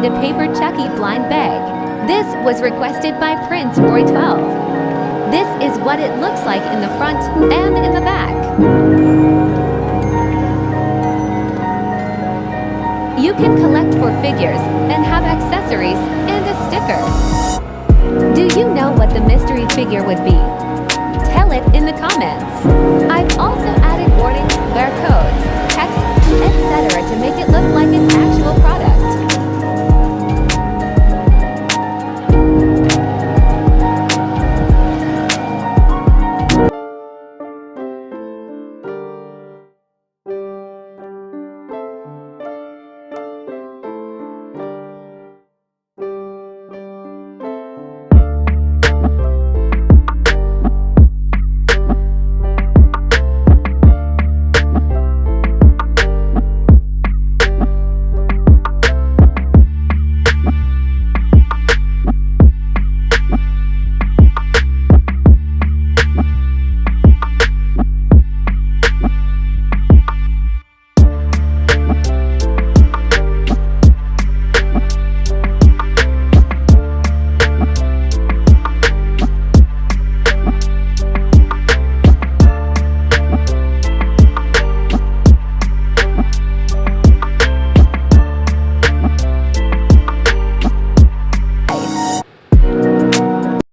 made a Paper Chucky blind bag. This was requested by Prince Roy 12. This is what it looks like in the front and in the back. You can collect for figures and have accessories and a sticker. Do you know what the mystery figure would be? Tell it in the comments. I've also added warnings, barcodes, texts, etc. to make it look like an actual product.